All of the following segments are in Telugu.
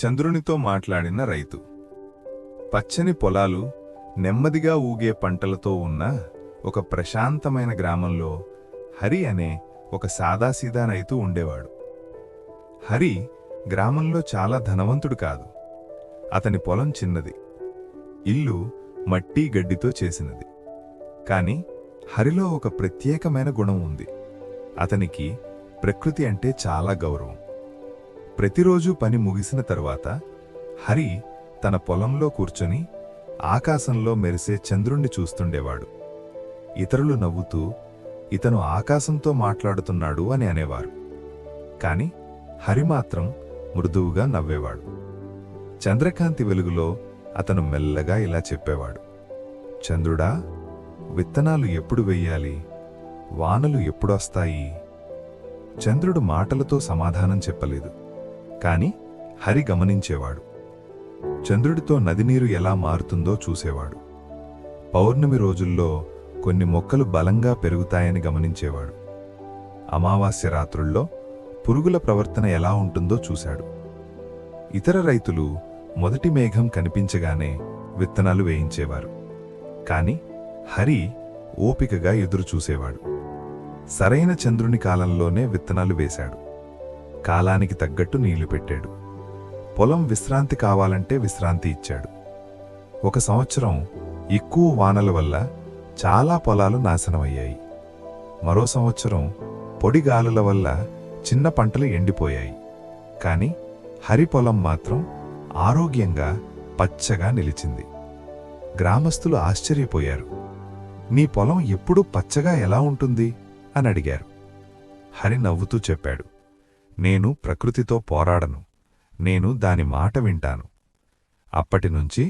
చంద్రునితో మాట్లాడిన రైతు. పచ్చని పొలాలు, నెమ్మదిగా ఊగే పంటలతో ఉన్న ఒక ప్రశాంతమైన గ్రామంలో హరి అనే ఒక సాదాసీదా రైతు ఉండేవాడు. హరి గ్రామంలో చాలా ధనవంతుడు కాదు. అతని పొలం చిన్నది, ఇల్లు మట్టి గడ్డితో చేసినది. కాని హరిలో ఒక ప్రత్యేకమైన గుణం ఉంది. అతనికి ప్రకృతి అంటే చాలా గౌరవం. ప్రతిరోజు పని ముగిసిన తరువాత హరి తన పొలంలో కూర్చొని ఆకాశంలో మెరిసే చంద్రుణ్ణి చూస్తుండేవాడు. ఇతరులు నవ్వుతూ ఇతను ఆకాశంతో మాట్లాడుతున్నాడు అని అనేవారు. కాని హరి మాత్రం మృదువుగా నవ్వేవాడు. చంద్రకాంతి వెలుగులో అతను మెల్లగా ఇలా చెప్పేవాడు: చంద్రుడా, విత్తనాలు ఎప్పుడు వెయ్యాలి? వానలు ఎప్పుడొస్తాయి? చంద్రుడు మాటలతో సమాధానం చెప్పలేదు. కాని హరి గమనించేవాడు. చంద్రుడితో నదినీరు ఎలా మారుతుందో చూసేవాడు. పౌర్ణమి రోజుల్లో కొన్ని మొక్కలు బలంగా పెరుగుతాయని గమనించేవాడు. అమావాస్య రాత్రుల్లో పురుగుల ప్రవర్తన ఎలా ఉంటుందో చూశాడు. ఇతర రైతులు మొదటి మేఘం కనిపించగానే విత్తనాలు వేయించేవారు. కాని హరి ఓపికగా ఎదురుచూసేవాడు. సరైన చంద్రుని కాలంలోనే విత్తనాలు వేశాడు. కాలానికి తగ్గట్టు నీళ్లు పెట్టాడు. పొలం విశ్రాంతి కావాలంటే విశ్రాంతి ఇచ్చాడు. ఒక సంవత్సరం ఎక్కువ వానల వల్ల చాలా పొలాలు నాశనమయ్యాయి. మరో సంవత్సరం పొడి గాలుల వల్ల చిన్న పంటలు ఎండిపోయాయి. కాని హరి పొలం మాత్రం ఆరోగ్యంగా పచ్చగా నిలిచింది. గ్రామస్తులు ఆశ్చర్యపోయారు. నీ పొలం ఎప్పుడూ పచ్చగా ఎలా ఉంటుంది అని అడిగారు. హరి నవ్వుతూ చెప్పాడు: నేను ప్రకృతితో పోరాడను, నేను దాని మాట వింటాను. అప్పటినుంచి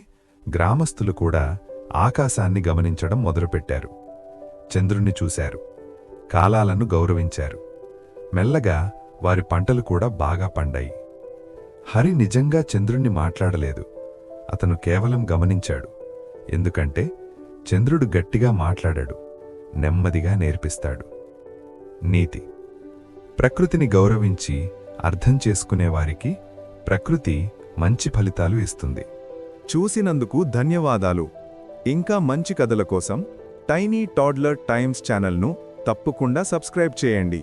గ్రామస్తులు కూడా ఆకాశాన్ని గమనించడం మొదలుపెట్టారు. చంద్రుణ్ణి చూశారు, కాలాలను గౌరవించారు. మెల్లగా వారి పంటలు కూడా బాగా పండాయి. హరి నిజంగా చంద్రుణ్ణి మాట్లాడలేదు, అతను కేవలం గమనించాడు. ఎందుకంటే చంద్రుడు గట్టిగా మాట్లాడాడు, నెమ్మదిగా నేర్పిస్తాడు. నీతి: ప్రకృతిని గౌరవించి అర్థం చేసుకునేవారికి ప్రకృతి మంచి ఫలితాలు ఇస్తుంది. చూసినందుకు ధన్యవాదాలు. ఇంకా మంచి కథల కోసం టైనీ టాడ్లర్ టైమ్స్ ఛానల్ను తప్పకుండా సబ్స్క్రైబ్ చేయండి.